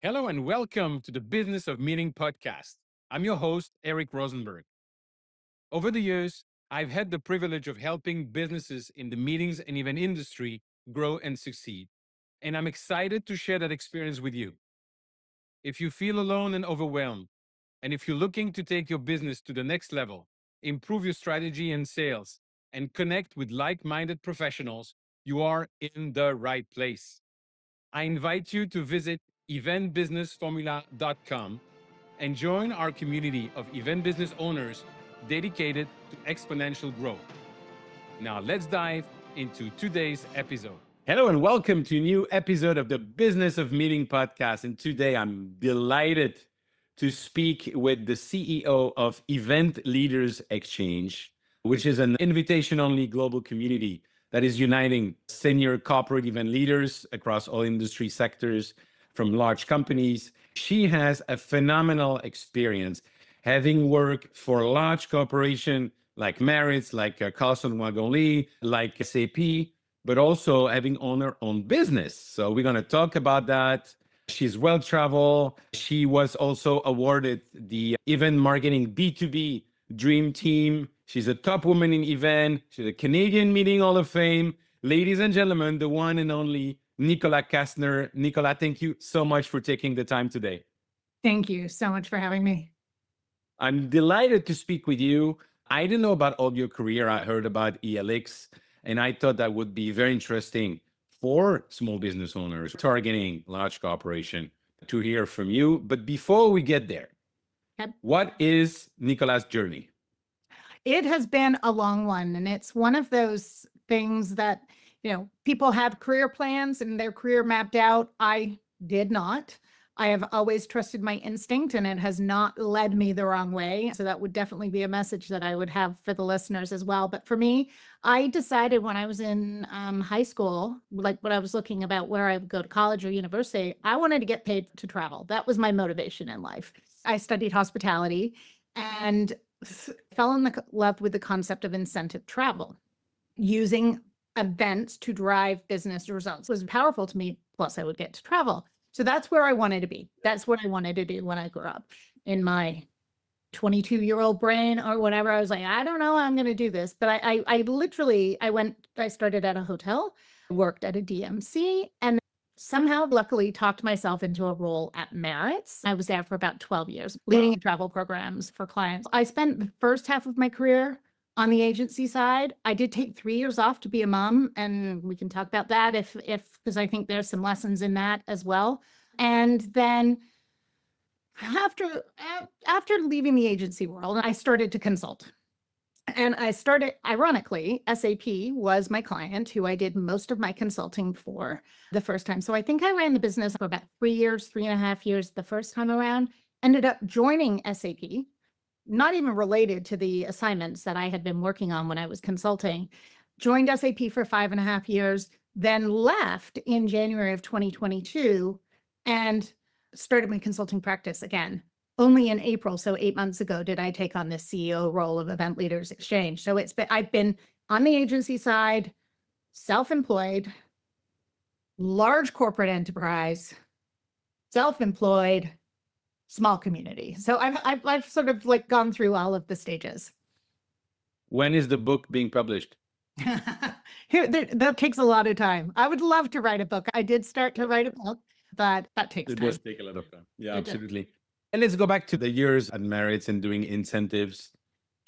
Hello and welcome to the Business of Meeting podcast. I'm your host, Eric Rosenberg. Over the years, I've had the privilege of helping businesses in the meetings and event industry grow and succeed. And I'm excited to share that experience with you. If you feel alone and overwhelmed, and if you're looking to take your business to the next level, improve your strategy and sales, and connect with like minded professionals, you are in the right place. I invite you to visit eventbusinessformula.com and join our community of event business owners dedicated to exponential growth. Now, let's dive into today's episode. Hello, and welcome to a new episode of the Business of Meeting podcast. And today I'm delighted to speak with the CEO of Event Leaders Exchange, which is an invitation only global community that is uniting senior corporate event leaders across all industry sectors from large companies. She has a phenomenal experience having worked for large corporations like Maritz, like Carlson Wagonlit, like SAP, but also having owned her own business. So we're going to talk about that. She's well traveled. She was also awarded the Event Marketing B2B Dream Team. She's a top woman in event. She's a Canadian Meeting Hall of Fame. Ladies and gentlemen, the one and only Nicola Kastner. Nicola, thank you so much for taking the time today. Thank you so much for having me. I'm delighted to speak with you. I didn't know about all your career. I heard about ELX, and I thought that would be very interesting for small business owners targeting large corporation to hear from you. But before we get there, Yep. what is Nicola's journey? It has been a long one, and it's one of those things that, people have career plans and their career mapped out. I did not. I have always trusted my instinct, and it has not led me the wrong way. So that would definitely be a message that I would have for the listeners as well. But for me, I decided when I was in high school, like when I was looking about where I would go to college or university, I wanted to get paid to travel. That was my motivation in life. I studied hospitality and fell in love with the concept of incentive travel. Using events to drive business results was powerful to me. Plus, I would get to travel. So that's where I wanted to be. That's what I wanted to do when I grew up. In my 22-year-old brain or whatever, I was like, I don't know how I'm going to do this. But I started at a hotel, worked at a DMC, and somehow luckily talked myself into a role at Maritz. I was there for about 12 years, leading travel programs for clients. I spent the first half of my career on the agency side. I did take 3 years off to be a mom, and we can talk about that if because I think there's some lessons in that as well. And then after leaving the agency world, I started to consult. And I started, ironically, SAP was my client who I did most of my consulting for the first time. So I think I ran the business for about 3 years, 3.5 years the first time around, ended up joining SAP, not even related to the assignments that I had been working on when I was consulting, joined SAP for 5.5 years, then left in January of 2022 and started my consulting practice again. Only in April, so 8 months ago, did I take on the CEO role of Event Leaders Exchange. So I've been on the agency side, self-employed, large corporate enterprise, self-employed, small community. So I've sort of like gone through all of the stages. When is the book being published? That takes a lot of time. I would love to write a book. I did start to write a book, but that takes It time. does take a lot of time. Yeah, It does. absolutely. And let's go back to the years at Maritz and doing incentives.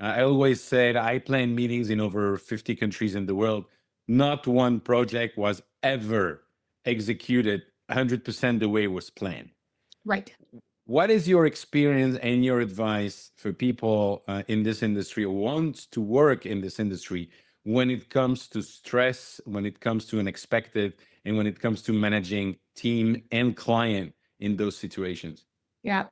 I always said I plan meetings in over 50 countries in the world. Not one project was ever executed 100% the way it was planned. Right. What is your experience and your advice for people in this industry who want to work in this industry when it comes to stress, when it comes to unexpected, and when it comes to managing team and client in those situations? Yeah,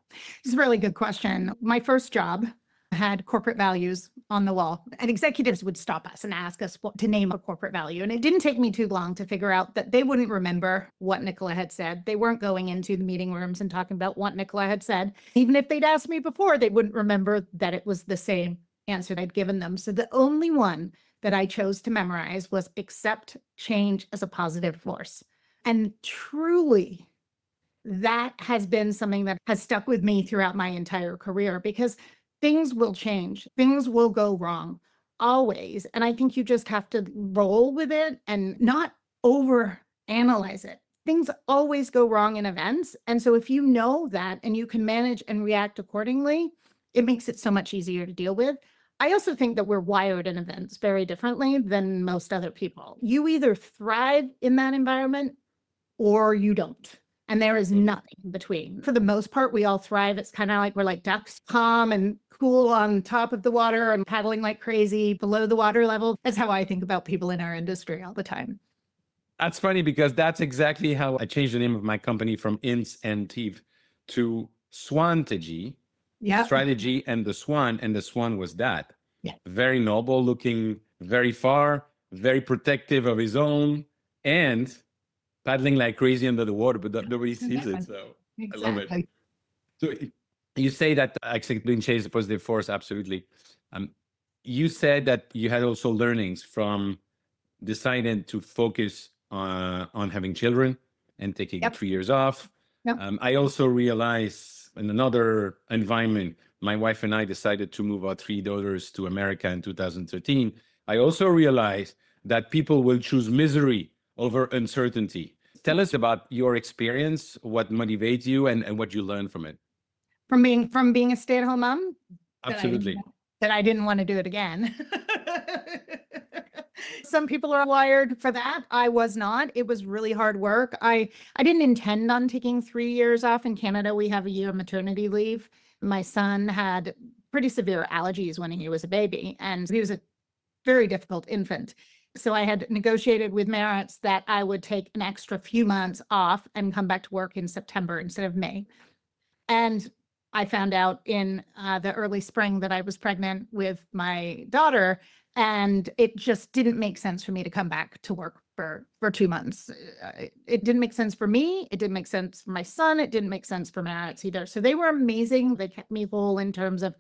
it's a really good question. My first job had corporate values on the wall, and executives would stop us and ask us to name a corporate value. And it didn't take me too long to figure out that they wouldn't remember what Nicola had said. They weren't going into the meeting rooms and talking about what Nicola had said. Even if they'd asked me before, they wouldn't remember that it was the same answer I'd given them. So the only one that I chose to memorize was accept change as a positive force. And truly, that has been something that has stuck with me throughout my entire career because things will change, things will go wrong always. And I think you just have to roll with it and not over analyze it. Things always go wrong in events. And so if you know that and you can manage and react accordingly, it makes it so much easier to deal with. I also think that we're wired in events very differently than most other people. You either thrive in that environment or you don't. And there is nothing in between. For the most part, we all thrive. It's kind of like we're like ducks, calm and cool on top of the water and paddling like crazy below the water level. That's how I think about people in our industry all the time. That's funny because that's exactly how I changed the name of my company from Ints and Teeth to Swantegy. Yeah. Strategy and the Swan was that. Yeah. Very noble, looking very far, very protective of his own, and paddling like crazy under the water, but nobody sees it. So exactly. I love it. So you say that accepting change is a positive force. Absolutely. You said that you had also learnings from deciding to focus on having children and taking 3 years off. Yep. I also realized in another environment, my wife and I decided to move our 3 daughters to America in 2013. I also realized that people will choose misery over uncertainty. Tell us about your experience, what motivates you and what you learned from it. From being a stay-at-home mom? Absolutely. That I didn't want to do it again. Some people are wired for that. I was not. It was really hard work. I didn't intend on taking 3 years off. In Canada, we have a year of maternity leave. My son had pretty severe allergies when he was a baby, and he was a very difficult infant. So I had negotiated with Maritz that I would take an extra few months off and come back to work in September instead of May. And I found out in the early spring that I was pregnant with my daughter, and it just didn't make sense for me to come back to work for 2 months. It didn't make sense for me. It didn't make sense for my son. It didn't make sense for Maritz either. So they were amazing. They kept me whole in terms of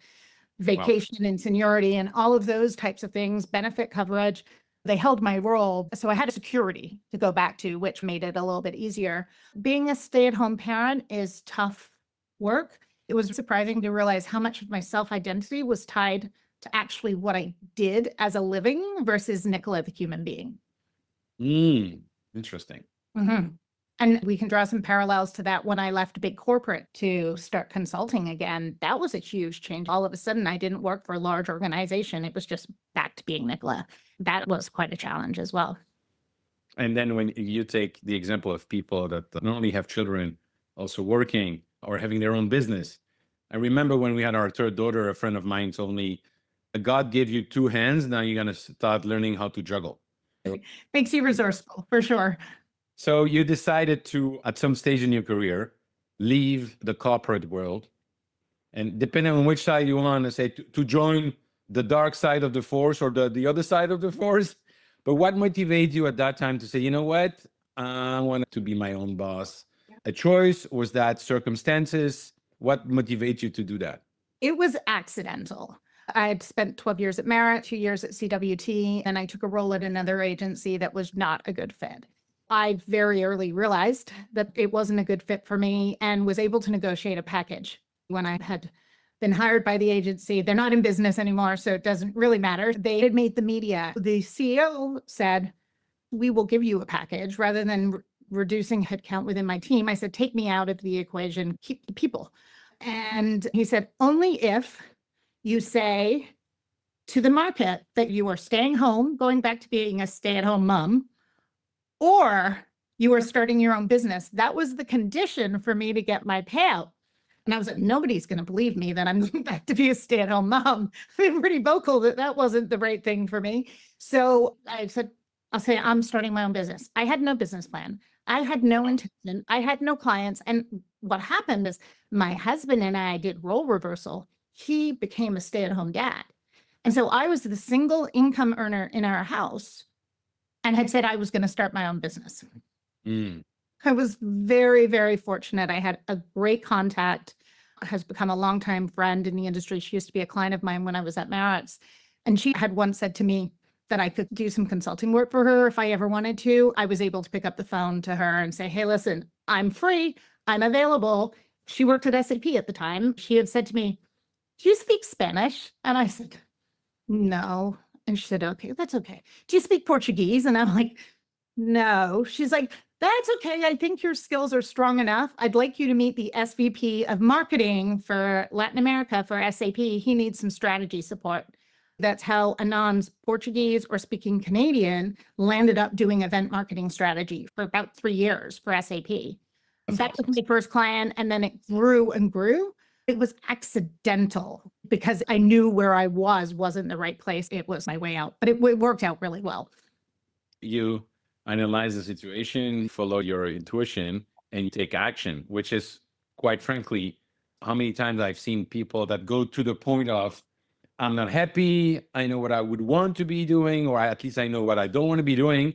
vacation and seniority and all of those types of things, benefit coverage. They held my role. So I had a security to go back to, which made it a little bit easier. Being a stay-at-home parent is tough work. It was surprising to realize how much of my self-identity was tied to actually what I did as a living versus Nicola, the human being. Interesting. Mm-hmm. And we can draw some parallels to that when I left big corporate to start consulting again. That was a huge change. All of a sudden, I didn't work for a large organization. It was just back to being Nicola. That was quite a challenge as well. And then when you take the example of people that not only have children, also working or having their own business. I remember when we had our third daughter, a friend of mine told me, God gave you 2 hands. Now you're going to start learning how to juggle. Makes you resourceful, for sure. So you decided to, at some stage in your career, leave the corporate world. And depending on which side you want to say, to join the dark side of the force or the other side of the force. But what motivated you at that time to say, you know what, I want to be my own boss? A choice? Was that circumstances? What motivates you to do that? It was accidental. I had spent 12 years at Maritz, 2 years at CWT, and I took a role at another agency that was not a good fit. I very early realized that it wasn't a good fit for me and was able to negotiate a package. When I had been hired by the agency, they're not in business anymore, so it doesn't really matter. They had made the media. The CEO said, we will give you a package rather than reducing headcount within my team. I said, take me out of the equation, keep the people. And he said, only if you say to the market that you are staying home, going back to being a stay-at-home mom, or you are starting your own business. That was the condition for me to get my payout. And I was like, nobody's going to believe me that I'm going back to be a stay-at-home mom. I've been pretty vocal that that wasn't the right thing for me. So I said, I'll say I'm starting my own business. I had no business plan. I had no intention. I had no clients. And what happened is my husband and I did role reversal. He became a stay-at-home dad. And so I was the single income earner in our house and had said I was going to start my own business. I was very, very fortunate. I had a great contact, has become a longtime friend in the industry. She used to be a client of mine when I was at Maritz. And she had once said to me that I could do some consulting work for her if I ever wanted to. I was able to pick up the phone to her and say, hey, listen, I'm free. I'm available. She worked at SAP at the time. She had said to me, do you speak Spanish? And I said, no. And she said, okay, that's okay. Do you speak Portuguese? And I'm like, no. She's like, that's okay. I think your skills are strong enough. I'd like you to meet the SVP of marketing for Latin America for SAP. He needs some strategy support. That's how Anand's Portuguese or speaking Canadian landed up doing event marketing strategy for about 3 years for SAP. That was my first client, and then it grew and grew. It was accidental because I knew where I wasn't the right place. It was my way out, but it worked out really well. You analyze the situation, follow your intuition, and you take action, which is, quite frankly, how many times I've seen people that go to the point of, I'm not happy, I know what I would want to be doing, or at least I know what I don't want to be doing,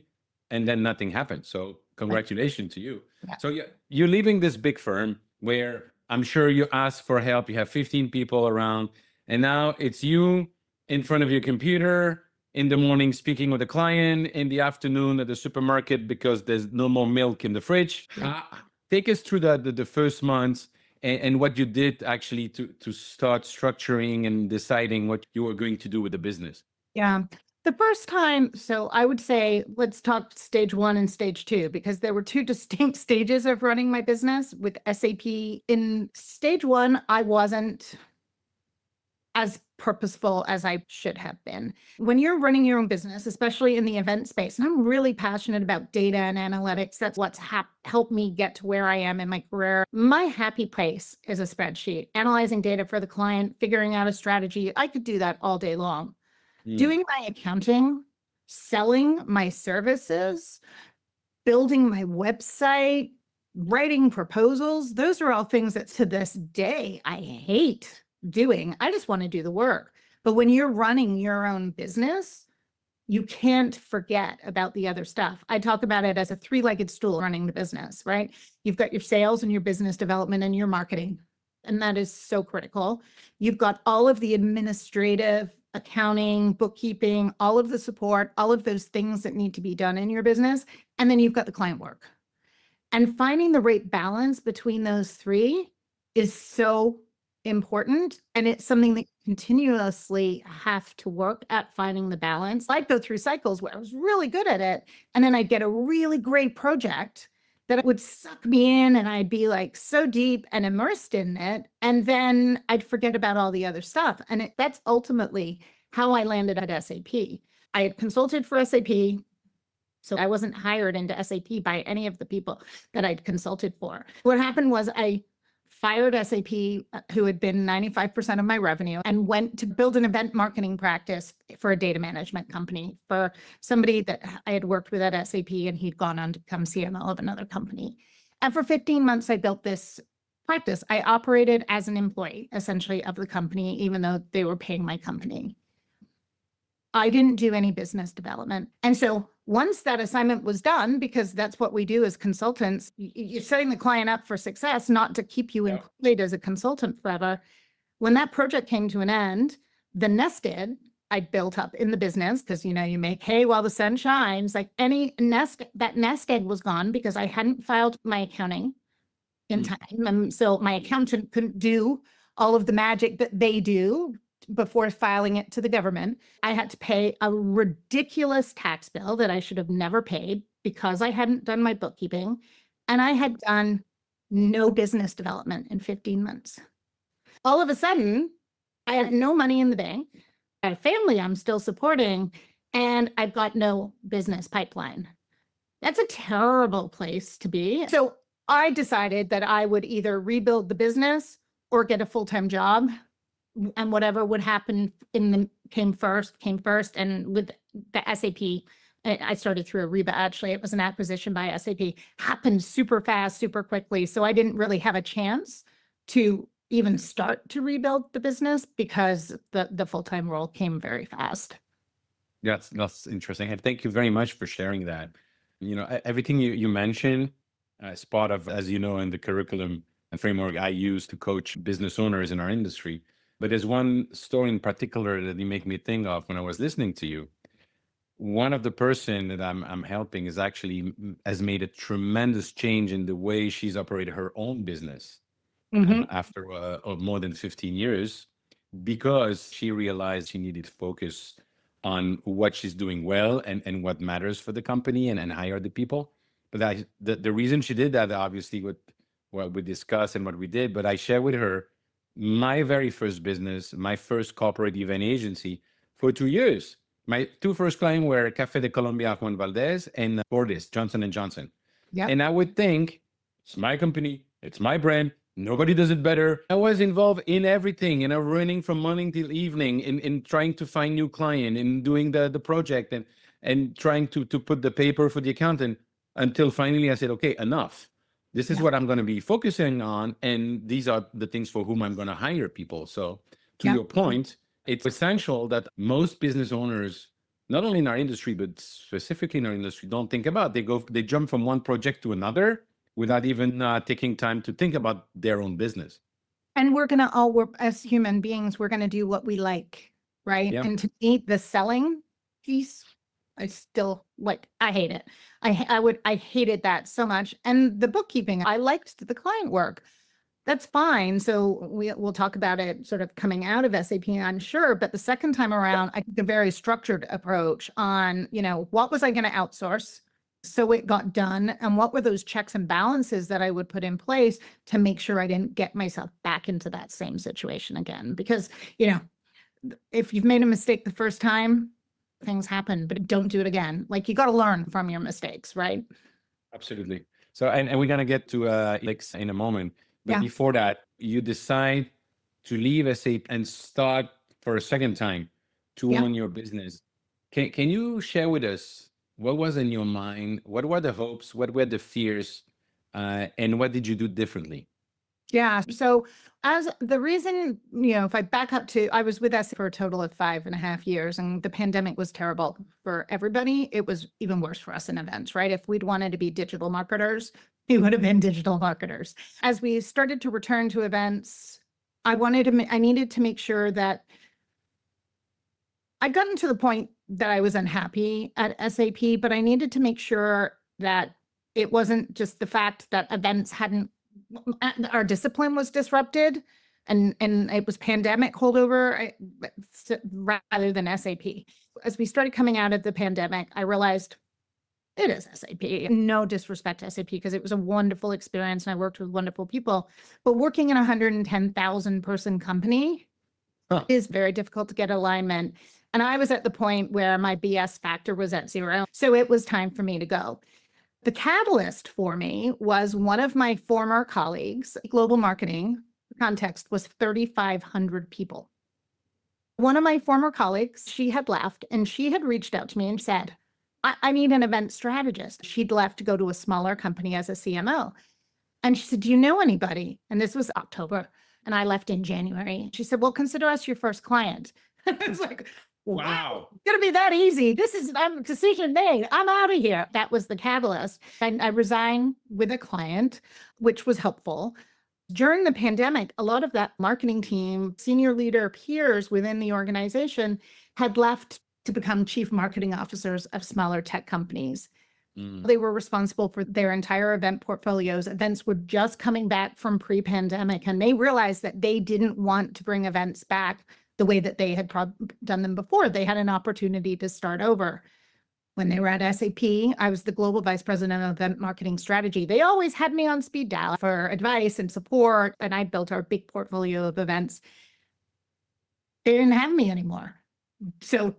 and then nothing happens. So congratulations to you. Yeah. So you're leaving this big firm where I'm sure you ask for help, you have 15 people around, and now it's you in front of your computer in the morning speaking with a client, in the afternoon at the supermarket because there's no more milk in the fridge. Yeah. Take us through the first months and what you did actually to start structuring and deciding what you were going to do with the business. Yeah. The first time, so I would say, let's talk stage 1 and stage 2, because there were 2 distinct stages of running my business with SAP. In stage 1, I wasn't as purposeful as I should have been. When you're running your own business, especially in the event space, and I'm really passionate about data and analytics, that's what's helped me get to where I am in my career. My happy place is a spreadsheet, analyzing data for the client, figuring out a strategy. I could do that all day long. Doing my accounting, selling my services, building my website, writing proposals, those are all things that to this day I hate doing. I just want to do the work. But when you're running your own business, you can't forget about the other stuff. I talk about it as a 3-legged stool running the business, right? You've got your sales and your business development and your marketing, and that is so critical. You've got all of the administrative, accounting, bookkeeping, all of the support, all of those things that need to be done in your business. And then you've got the client work. And finding the right balance between those 3 is so important. And it's something that you continuously have to work at, finding the balance. I'd go through cycles where I was really good at it, and then I'd get a really great project that would suck me in, and I'd be like so deep and immersed in it. And then I'd forget about all the other stuff. And that's ultimately how I landed at SAP. I had consulted for SAP, so I wasn't hired into SAP by any of the people that I'd consulted for. What happened was I fired SAP, who had been 95% of my revenue, and went to build an event marketing practice for a data management company for somebody that I had worked with at SAP, and he'd gone on to become CMO of another company. And for 15 months, I built this practice. I operated as an employee, essentially, of the company, even though they were paying my company. I didn't do any business development. And so once that assignment was done, because that's what we do as consultants, you're setting the client up for success, not to keep you employed as a consultant forever. When that project came to an end, the nest egg I built up in the business, because, you make hay while the sun shines, like that nest egg was gone because I hadn't filed my accounting in time. And so my accountant couldn't do all of the magic that they do before filing it to the government. I had to pay a ridiculous tax bill that I should have never paid because I hadn't done my bookkeeping, and I had done no business development in 15 months. All of a sudden, I had no money in the bank. I had a family I'm still supporting, and I've got no business pipeline. That's a terrible place to be. So I decided that I would either rebuild the business or get a full-time job. And whatever would happen came first. And with the SAP, I started through Ariba, actually. It was an acquisition by SAP, happened super fast, super quickly. So I didn't really have a chance to even start to rebuild the business because the full-time role came very fast. That's interesting. And thank you very much for sharing that. Everything you mentioned is part of, as you know, in the curriculum and framework I use to coach business owners in our industry. But there's one story in particular that you make me think of when I was listening to you. one of the person that I'm helping is actually has made a tremendous change in the way she's operated her own business Hmm. after more than 15 years, because she realized she needed focus on what she's doing well and what matters for the company and hire the people. But the reason she did that, obviously, what we discussed and what we did, but I share with her my very first business, my first corporate event agency for 2 years. My two first clients were Café de Colombia, Juan Valdez, and Fortis, Johnson and Johnson. Yep. And I would think, it's my company, it's my brand, nobody does it better. I was involved in everything, running from morning till evening in trying to find new client, in doing the project and trying to put the paper for the accountant, until finally I said, okay, enough. This is Yeah. what I'm going to be focusing on. And these are the things for whom I'm going to hire people. So to Yeah. your point, it's essential that most business owners, not only in our industry, but specifically in our industry, don't think about. They jump from one project to another without even taking time to think about their own business. And we're as human beings, we're gonna do what we like, right? Yeah. And to me, the selling piece, I hate it. I hated that so much. And the bookkeeping, I liked the client work. That's fine. So we'll talk about it sort of coming out of SAP, I'm sure. But the second time around, I took a very structured approach on, what was I going to outsource so it got done? And what were those checks and balances that I would put in place to make sure I didn't get myself back into that same situation again? Because, if you've made a mistake the first time, things happen, but don't do it again. Like, you got to learn from your mistakes, right? Absolutely. So, and we're going to get to ELX in a moment. But Yeah. before that, you decide to leave SAP and start for a second time to Yeah. own your business. Can you share with us what was in your mind? What were the hopes? What were the fears? And what did you do differently? Yeah. So as the reason, if I back up to, I was with us for a total of 5.5 years, and the pandemic was terrible for everybody. It was even worse for us in events, right? If we'd wanted to be digital marketers, we would have been digital marketers. As we started to return to events, I needed to make sure that I'd gotten to the point that I was unhappy at SAP, but I needed to make sure that it wasn't just the fact that events our discipline was disrupted and it was pandemic holdover rather than SAP. As we started coming out of the pandemic, I realized it is SAP. No disrespect to SAP, because it was a wonderful experience and I worked with wonderful people. But working in a 110,000 person company is very difficult to get alignment. And I was at the point where my BS factor was at 0. So it was time for me to go. The catalyst for me was one of my former colleagues. Global marketing context was 3,500 people. One of my former colleagues, she had left, and she had reached out to me and said, I need an event strategist. She'd left to go to a smaller company as a CMO. And she said, do you know anybody? And this was October, and I left in January. She said, well, consider us your first client. It's like, wow, it's gonna be that easy. I'm decision made. I'm out of here. That was the catalyst. And I resigned with a client, which was helpful. During the pandemic, a lot of that marketing team, senior leader peers within the organization had left to become chief marketing officers of smaller tech companies. They were responsible for their entire event portfolios. Events were just coming back from pre-pandemic, and they realized that they didn't want to bring events back the way that they had done them before. They had an opportunity to start over. When they were at SAP, I was the global vice president of event marketing strategy. They always had me on speed dial for advice and support, and I built our big portfolio of events. They didn't have me anymore. So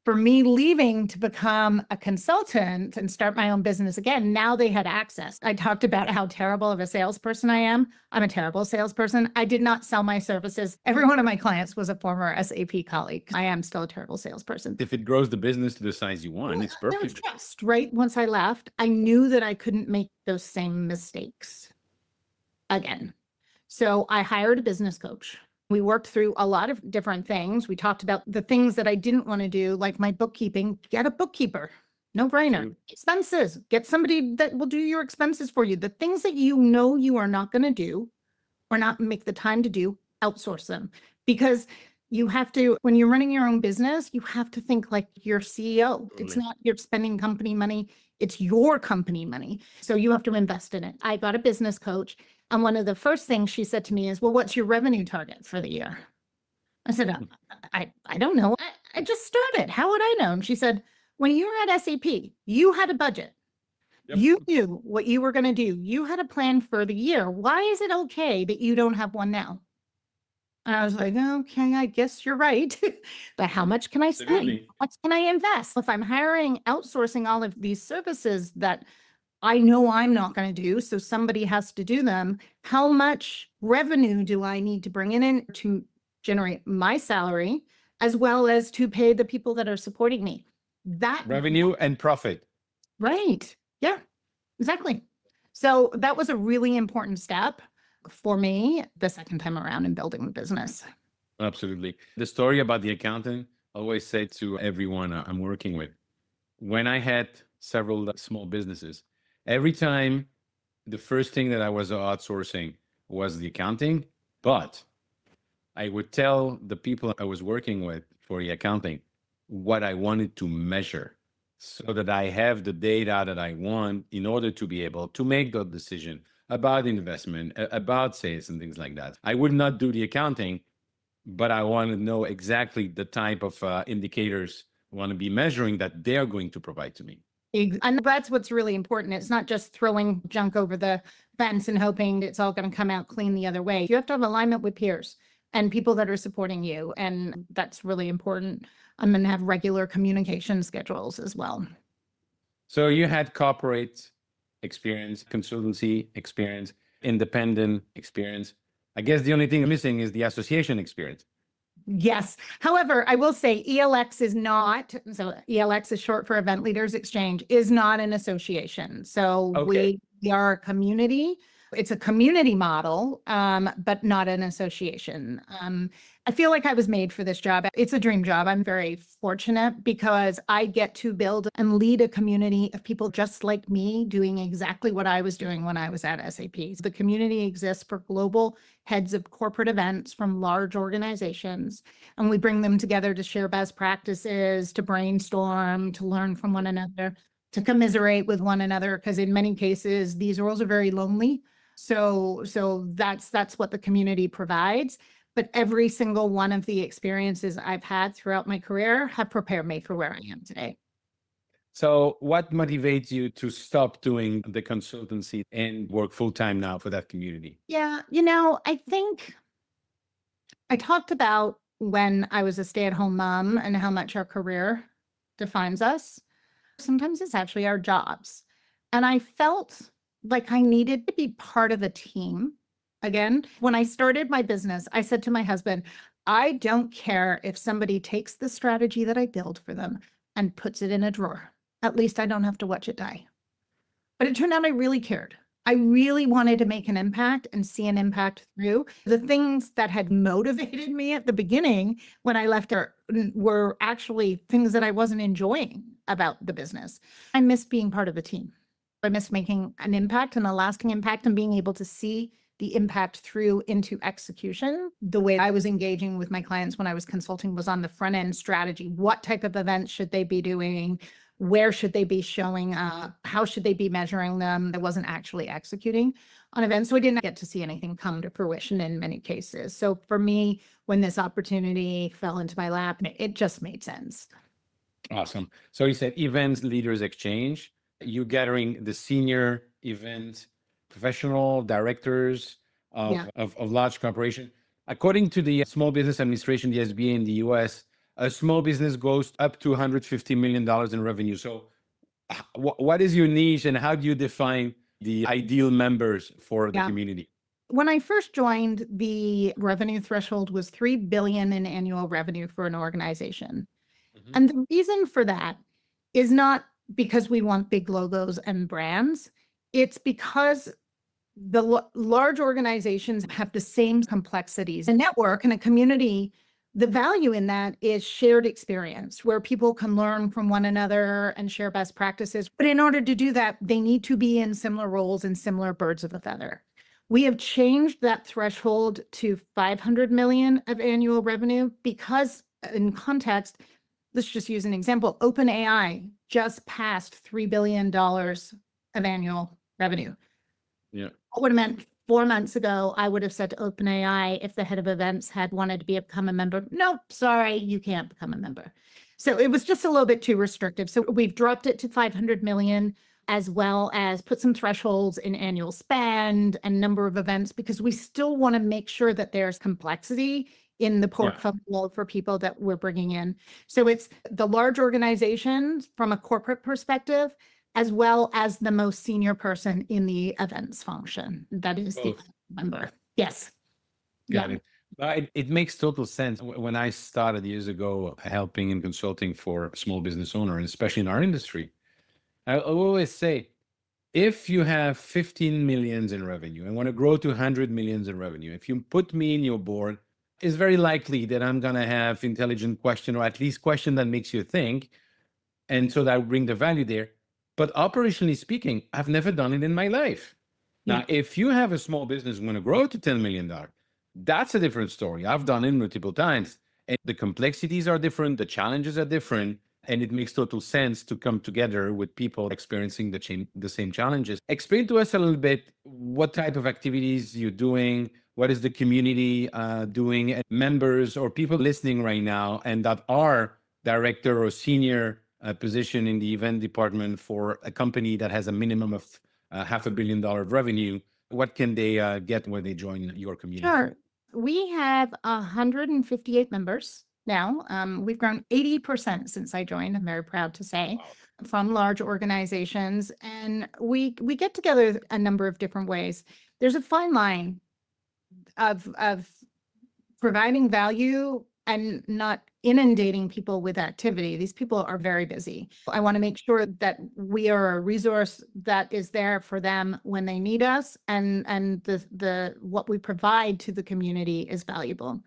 for me leaving to become a consultant and start my own business again, now they had access. I talked about how terrible of a salesperson I am. I'm a terrible salesperson. I did not sell my services. Every one of my clients was a former SAP colleague. I am still a terrible salesperson. If it grows the business to the size you want, it's There was perfect. trust, right? Once I left, I knew that I couldn't make those same mistakes again. So I hired a business coach. We worked through a lot of different things. We talked about the things that I didn't want to do, like my bookkeeping. Get a bookkeeper. No brainer. True. Expenses. Get somebody that will do your expenses for you. The things that you are not going to do or not make the time to do, outsource them. Because You have to, when you're running your own business, you have to think like you're CEO. It's Totally. not you're spending company money, it's your company money. So you have to invest in it. I got a business coach, and one of the first things she said to me is, well, what's your revenue target for the year? I said, I don't know. I just started. How would I know? And she said, when you were at SAP, you had a budget. Yep. You knew what you were going to do. You had a plan for the year. Why is it okay that you don't have one now? And I was like, okay, I guess you're right. But how much can I spend? Absolutely. How much can I invest? If I'm hiring, outsourcing all of these services that I know I'm not going to do, so somebody has to do them, how much revenue do I need to bring in to generate my salary, as well as to pay the people that are supporting me? That Revenue and profit. Right. Yeah, exactly. So that was a really important step for me the second time around in building the business. Absolutely. The story about the accountant, I always say to everyone I'm working with, when I had several small businesses, every time the first thing that I was outsourcing was the accounting, but I would tell the people I was working with for the accounting what I wanted to measure so that I have the data that I want in order to be able to make the decision about investment, about sales and things like that. I would not do the accounting, but I want to know exactly the type of indicators I want to be measuring that they're going to provide to me. And that's what's really important. It's not just throwing junk over the fence and hoping it's all going to come out clean the other way. You have to have alignment with peers and people that are supporting you. And that's really important. I'm going to have regular communication schedules as well. So you had corporate experience, consultancy experience, independent experience. I guess the only thing missing is the association experience. Yes. However, I will say ELX is not, so ELX is short for Event Leaders Exchange, is not an association. So Okay. we are a community. It's a community model, but not an association. I feel like I was made for this job. It's a dream job. I'm very fortunate because I get to build and lead a community of people just like me doing exactly what I was doing when I was at SAP. The community exists for global heads of corporate events from large organizations, and we bring them together to share best practices, to brainstorm, to learn from one another, to commiserate with one another, because in many cases, these roles are very lonely. So that's what the community provides. But every single one of the experiences I've had throughout my career have prepared me for where I am today. So what motivates you to stop doing the consultancy and work full time now for that community? Yeah, I think I talked about when I was a stay-at-home mom and how much our career defines us. Sometimes it's actually our jobs. And I felt like I needed to be part of a team. Again, when I started my business, I said to my husband, I don't care if somebody takes the strategy that I build for them and puts it in a drawer. At least I don't have to watch it die. But it turned out I really cared. I really wanted to make an impact and see an impact through. The things that had motivated me at the beginning when I left were actually things that I wasn't enjoying about the business. I missed being part of a team. I missed making an impact and a lasting impact and being able to see the impact through into execution. The way I was engaging with my clients when I was consulting was on the front end strategy. What type of events should they be doing? Where should they be showing up? How should they be measuring them? I wasn't actually executing on events, so I didn't get to see anything come to fruition in many cases. So for me, when this opportunity fell into my lap, it just made sense. Awesome. So you said Events Leaders Exchange. You gathering the senior event professional directors of large corporation. According to the Small Business Administration, the SBA in the US, a small business goes up to $150 million in revenue. So what is your niche and how do you define the ideal members for the community? When I first joined, the revenue threshold was $3 billion in annual revenue for an organization. Mm-hmm. And the reason for that is not because we want big logos and brands. It's because the large organizations have the same complexities. A network and a community, the value in that is shared experience where people can learn from one another and share best practices. But in order to do that, they need to be in similar roles and similar birds of a feather. We have changed that threshold to 500 million of annual revenue because, in context, let's just use an example. OpenAI just passed $3 billion of annual revenue. Yeah. What would have meant 4 months ago, I would have said to OpenAI, if the head of events had wanted to become a member, nope, sorry, you can't become a member. So it was just a little bit too restrictive. So we've dropped it to 500 million, as well as put some thresholds in annual spend and number of events, because we still want to make sure that there's complexity in the portfolio for people that we're bringing in. So it's the large organizations from a corporate perspective, as well as the most senior person in the events function. That is the member. Yes. Got it. It makes total sense. When I started years ago helping and consulting for a small business owner, and especially in our industry, I always say, if you have 15 millions in revenue and want to grow to 100 millions in revenue, if you put me in your board, it's very likely that I'm going to have intelligent question, or at least question that makes you think. And so that will bring the value there. But operationally speaking, I've never done it in my life. Now, if you have a small business and want to grow to $10 million, that's a different story. I've done it multiple times. And the complexities are different, the challenges are different, and it makes total sense to come together with people experiencing the same challenges. Explain to us a little bit what type of activities you're doing, what is the community doing, and members or people listening right now and that are director or senior position in the event department for a company that has a minimum of $500 million of revenue. What can they get when they join your community? Sure. We have 158 members now. We've grown 80% since I joined, I'm very proud to say, from large organizations. And we get together a number of different ways. There's a fine line of providing value and not inundating people with activity. These people are very busy. I want to make sure that we are a resource that is there for them when they need us, and the what we provide to the community is valuable.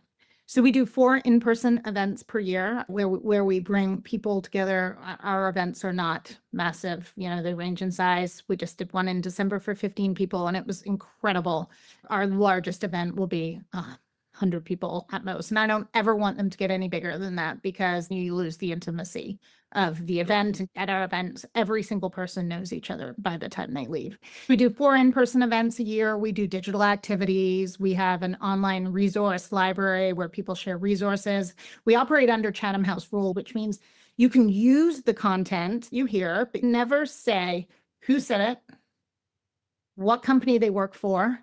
So we do 4 in-person events per year where we bring people together. Our events are not massive, they range in size. We just did one in December for 15 people, and it was incredible. Our largest event will be 100 people at most. And I don't ever want them to get any bigger than that, because you lose the intimacy of the event. And at our events, every single person knows each other by the time they leave. We do 4 in-person events a year. We do digital activities. We have an online resource library where people share resources. We operate under Chatham House rule, which means you can use the content you hear, but never say who said it, what company they work for,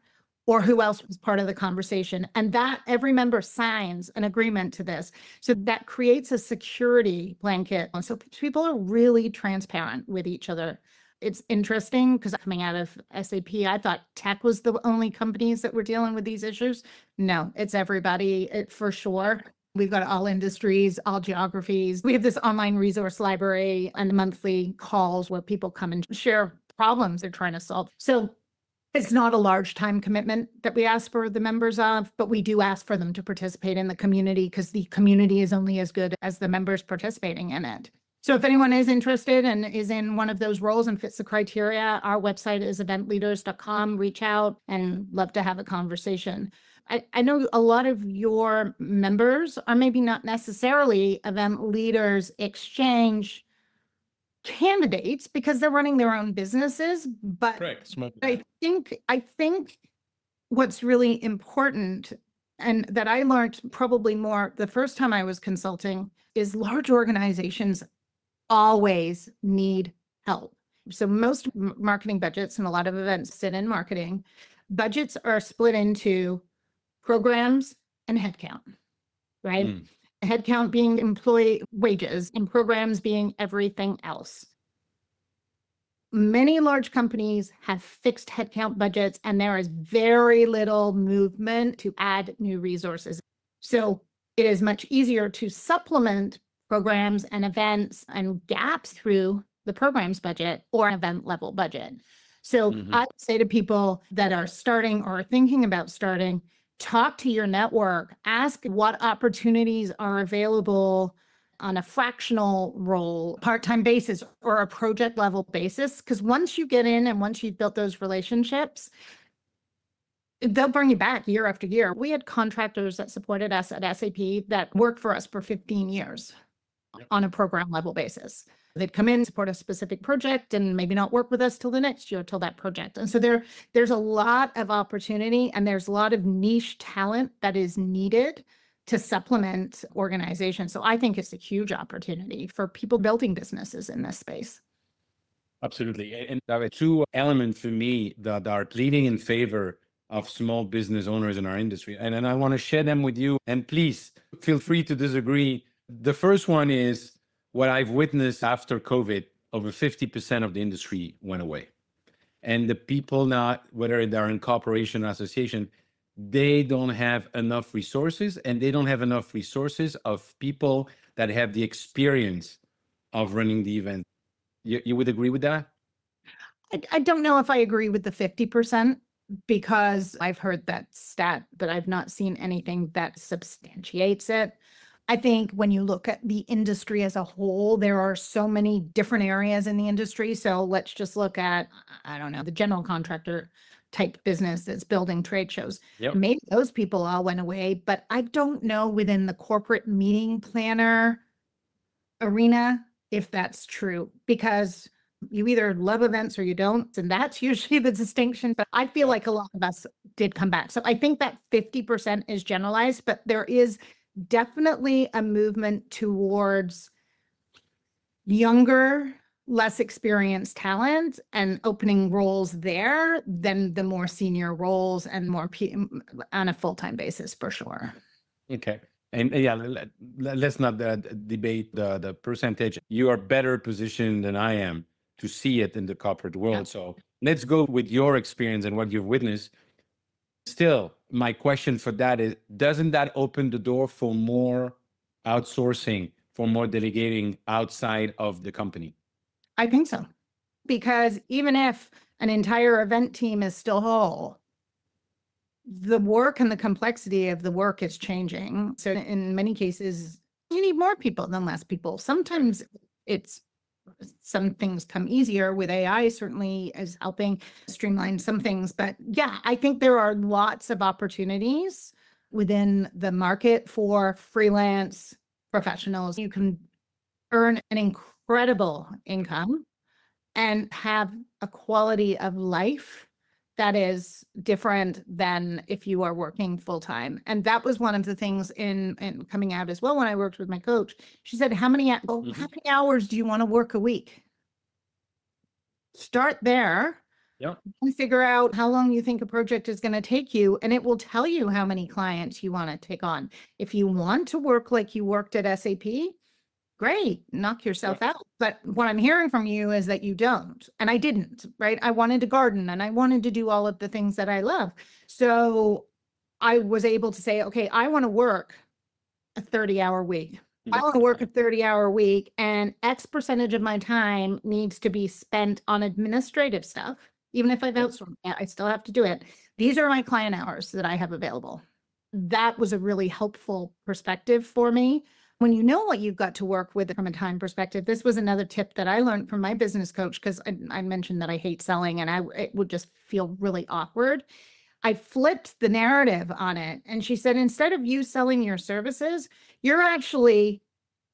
or who else was part of the conversation. And that every member signs an agreement to this. So that creates a security blanket. And so people are really transparent with each other. It's interesting because coming out of SAP, I thought tech was the only companies that were dealing with these issues. No, it's everybody, for sure. We've got all industries, all geographies. We have this online resource library and monthly calls where people come and share problems they're trying to solve. So it's not a large time commitment that we ask for the members of, but we do ask for them to participate in the community, because the community is only as good as the members participating in it. So if anyone is interested and is in one of those roles and fits the criteria, our website is eventleaders.com. Reach out and love to have a conversation. I know a lot of your members are maybe not necessarily event leaders exchange candidates because they're running their own businesses, but I think what's really important, and that I learned probably more the first time I was consulting, is large organizations always need help. So most marketing budgets, and a lot of events sit in marketing, budgets are split into programs and headcount, right? Headcount being employee wages and programs being everything else. Many large companies have fixed headcount budgets, and there is very little movement to add new resources. So it is much easier to supplement programs and events and gaps through the programs budget or event level budget. So I would say to people that are starting or thinking about starting, talk to your network, ask what opportunities are available on a fractional role, part-time basis, or a project level basis. Because once you get in and once you've built those relationships, They'll bring you back year after year. We had contractors that supported us at SAP that worked for us for 15 years on a program level basis. They'd come in, support a specific project, and maybe not work with us till the next year, till that project. And so there's a lot of opportunity, and there's a lot of niche talent that is needed to supplement organizations. So I think it's a huge opportunity for people building businesses in this space. Absolutely. And there are two elements for me that are leading in favor of small business owners in our industry. And I want to share them with you. And please feel free to disagree. The first one is what I've witnessed after COVID, over 50% of the industry went away. And the people now, whether they're in corporation or association, they don't have enough resources, and they don't have enough resources of people that have the experience of running the event. You would agree with that? I don't know if I agree with the 50%, because I've heard that stat, but I've not seen anything that substantiates it. I think when you look at the industry as a whole, there are so many different areas in the industry. So let's just look at, I don't know, the general contractor type business that's building trade shows. Yep. Maybe those people all went away, but I don't know within the corporate meeting planner arena if that's true, because you either love events or you don't, and that's usually the distinction. But I feel like a lot of us did come back. So I think that 50% is generalized, but there is definitely a movement towards younger, less experienced talent and opening roles there than the more senior roles and more on a full-time basis, for sure. Okay. And yeah, let's not debate the percentage. You are better positioned than I am to see it in the corporate world. Yeah. So let's go with your experience and what you've witnessed. Still, my question for that is, doesn't that open the door for more outsourcing, for more delegating outside of the company? I think so. Because even if an entire event team is still whole, the work and the complexity of the work is changing. So in many cases, you need more people than less people. Sometimes some things come easier with AI, certainly is helping streamline some things. But yeah, I think there are lots of opportunities within the market for freelance professionals. You can earn an incredible income and have a quality of life that is different than if you are working full time. And that was one of the things in coming out as well when I worked with my coach. She said, how many hours do you want to work a week? Start there. Yep. And figure out how long you think a project is going to take you, and it will tell you how many clients you want to take on. If you want to work like you worked at SAP, great, knock yourself out. But what I'm hearing from you is that you don't. And I didn't, right? I wanted to garden and I wanted to do all of the things that I love. So I was able to say, okay, I want to work a 30-hour week. I want to work a 30-hour week, and X percentage of my time needs to be spent on administrative stuff. Even if I've outsourced it, I still have to do it. These are my client hours that I have available. That was a really helpful perspective for me. When you know what you've got to work with from a time perspective, this was another tip that I learned from my business coach, because I mentioned that I hate selling and it would just feel really awkward. I flipped the narrative on it. And she said, instead of you selling your services, you're actually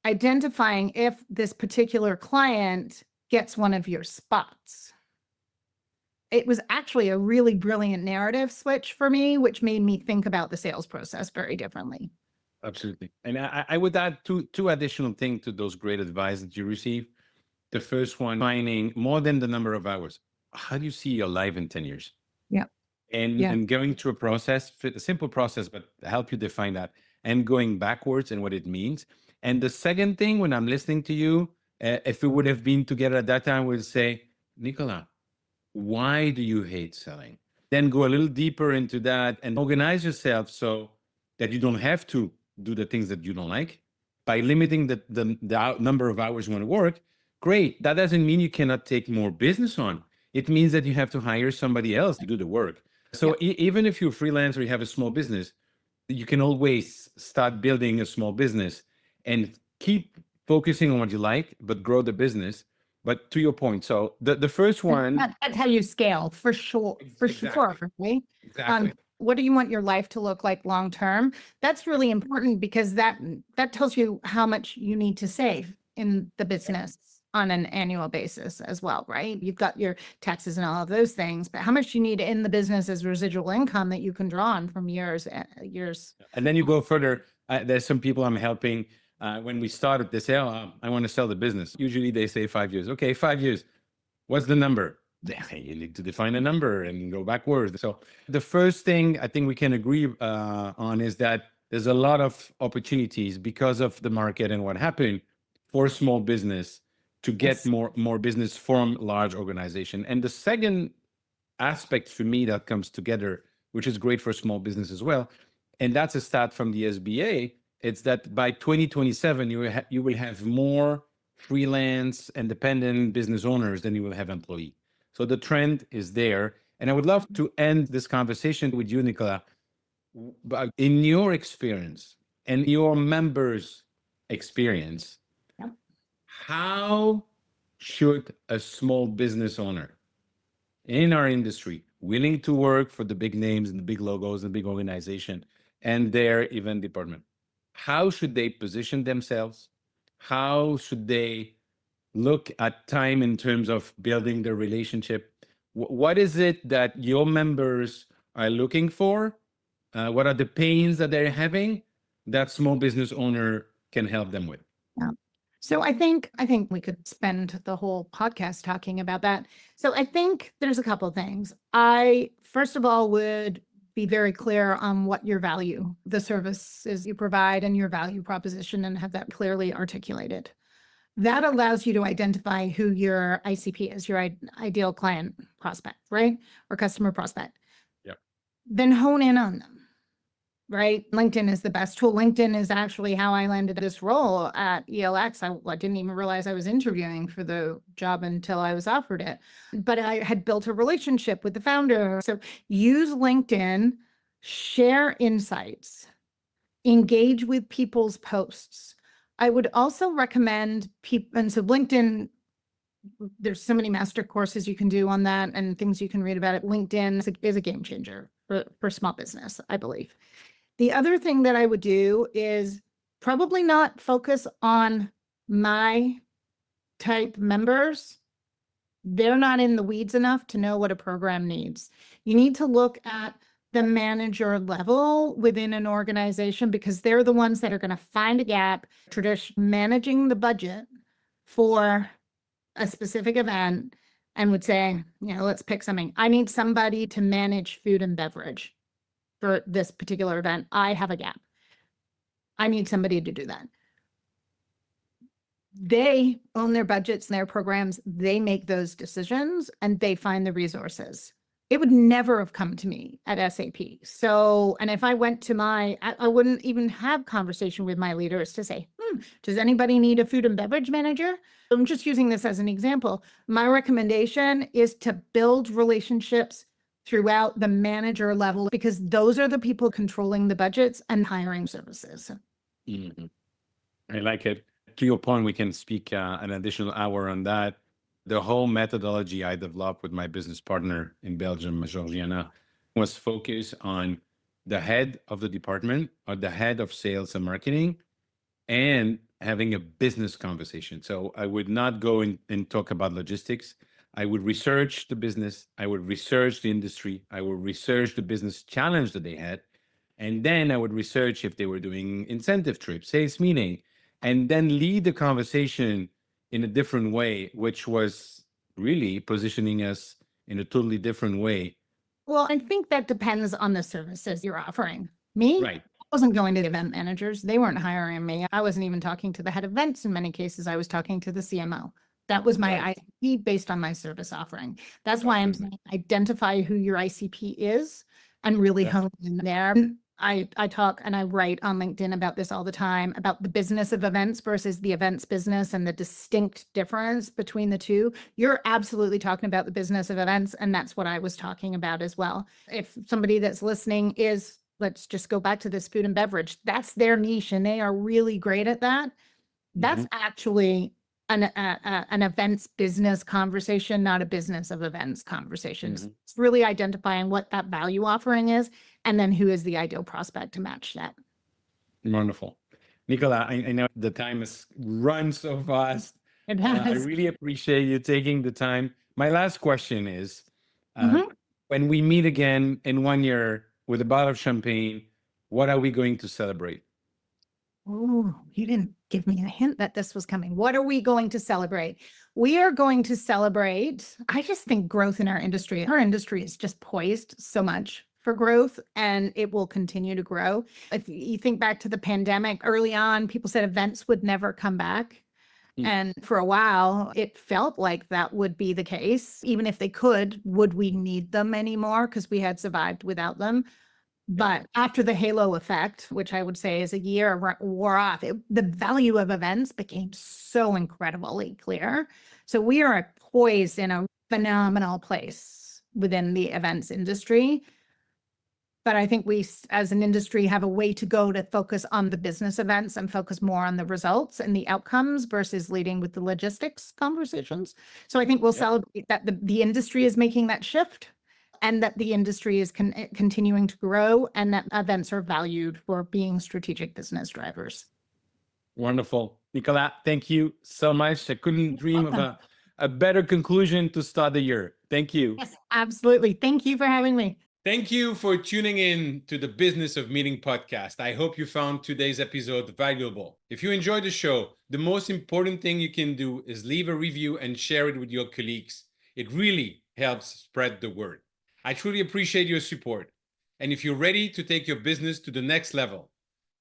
identifying if this particular client gets one of your spots. It was actually a really brilliant narrative switch for me, which made me think about the sales process very differently. Absolutely. And I would add two additional things to those great advice that you receive. The first one, finding more than the number of hours. How do you see your life in 10 years? Yeah. And going through a process, a simple process, but help you define that, and going backwards and what it means. And the second thing, when I'm listening to you, if we would have been together at that time, we'd say, Nicola, why do you hate selling? Then go a little deeper into that and organize yourself so that you don't have to do the things that you don't like by limiting the number of hours you want to work. Great. That doesn't mean you cannot take more business on. It means that you have to hire somebody else to do the work. So even if you're a freelancer, you have a small business, you can always start building a small business and keep focusing on what you like, but grow the business. But to your point, so the first one, that's how you scale, for sure. For sure. Right? Exactly. What do you want your life to look like long term? That's really important because that tells you how much you need to save in the business on an annual basis as well, right? You've got your taxes and all of those things, but how much you need in the business as residual income that you can draw on from years. And then you go further. There's some people I'm helping. When we started, they say, "Oh, I want to sell the business." Usually they say 5 years. Okay, 5 years. What's the number? You need to define a number and go backwards. So the first thing I think we can agree on is that there's a lot of opportunities because of the market and what happened for small business to get more business from large organization. And the second aspect for me that comes together, which is great for small business as well, and that's a stat from the SBA, it's that by 2027, you will have more freelance, independent business owners than you will have employees. So the trend is there. And I would love to end this conversation with you, Nicola. But in your experience and your members' experience, how should a small business owner in our industry, willing to work for the big names and the big logos and big organization and their event department, how should they position themselves? How should they look at time in terms of building the relationship? What is it that your members are looking for? What are the pains that they're having that small business owner can help them with? Yeah. So I think we could spend the whole podcast talking about that. So I think there's a couple of things. I, first of all, would be very clear on what your value, the services you provide and your value proposition, and have that clearly articulated. That allows you to identify who your ICP is, your ideal client prospect, right? Or customer prospect. Yep. Then hone in on them, right? LinkedIn is the best tool. LinkedIn is actually how I landed this role at ELX. I didn't even realize I was interviewing for the job until I was offered it. But I had built a relationship with the founder. So use LinkedIn, share insights, engage with people's posts. I would also recommend people, and so LinkedIn, there's so many master courses you can do on that and things you can read about it. LinkedIn is a game changer for small business, I believe. The other thing that I would do is probably not focus on my type members. They're not in the weeds enough to know what a program needs. You need to look at the manager level within an organization because they're the ones that are going to find a gap, managing the budget for a specific event, and would say, let's pick something. I need somebody to manage food and beverage for this particular event. I have a gap. I need somebody to do that. They own their budgets and their programs. They make those decisions and they find the resources. It would never have come to me at SAP. So, and if I went to I wouldn't even have conversation with my leaders to say, does anybody need a food and beverage manager? I'm just using this as an example. My recommendation is to build relationships throughout the manager level because those are the people controlling the budgets and hiring services. Mm-hmm. I like it. To your point, we can speak an additional hour on that. The whole methodology I developed with my business partner in Belgium, Georgiana, was focused on the head of the department or the head of sales and marketing and having a business conversation. So I would not go and talk about logistics. I would research the business. I would research the industry. I would research the business challenge that they had. And then I would research if they were doing incentive trips, sales meeting, and then lead the conversation in a different way, which was really positioning us in a totally different way. Well, I think that depends on the services you're offering. Me, Right. I wasn't going to the event managers. They weren't hiring me. I wasn't even talking to the head of events. In many cases, I was talking to the CMO. That was my ICP based on my service offering. That's why I'm saying identify who your ICP is and really hone in there. I talk and I write on LinkedIn about this all the time, about the business of events versus the events business and the distinct difference between the two. You're absolutely talking about the business of events, and that's what I was talking about as well. If somebody that's listening is, let's just go back to this food and beverage, that's their niche and they are really great at that. That's actually an events business conversation, not a business of events conversation. It's really identifying what that value offering is and then who is the ideal prospect to match that. Wonderful. Nicola, I know the time has run so fast. It I has. really appreciate you taking the time. My last question is, Mhm. when we meet again in 1 year with a bottle of champagne, what are we going to celebrate? Oh, you didn't give me a hint that this was coming. What are we going to celebrate? We are going to celebrate, I just think, growth in our industry. Our industry is just poised so much for growth, and it will continue to grow. If you think back to the pandemic, early on, people said events would never come back. Mm. And for a while, it felt like that would be the case. Even if they could, would we need them anymore? Because we had survived without them. But after the halo effect, which I would say is a year wore off, the value of events became so incredibly clear. So we are poised in a phenomenal place within the events industry. But I think we, as an industry, have a way to go to focus on the business events and focus more on the results and the outcomes versus leading with the logistics conversations. So I think we'll celebrate that the industry is making that shift, and that the industry is continuing to grow, and that events are valued for being strategic business drivers. Wonderful. Nicola, thank you so much. I couldn't dream of a better conclusion to start the year. Thank you. Yes, absolutely. Thank you for having me. Thank you for tuning in to the Business of Meeting podcast. I hope you found today's episode valuable. If you enjoyed the show, the most important thing you can do is leave a review and share it with your colleagues. It really helps spread the word. I truly appreciate your support. And if you're ready to take your business to the next level,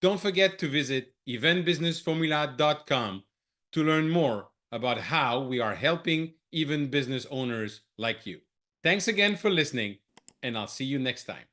don't forget to visit eventbusinessformula.com to learn more about how we are helping even business owners like you. Thanks again for listening, and I'll see you next time.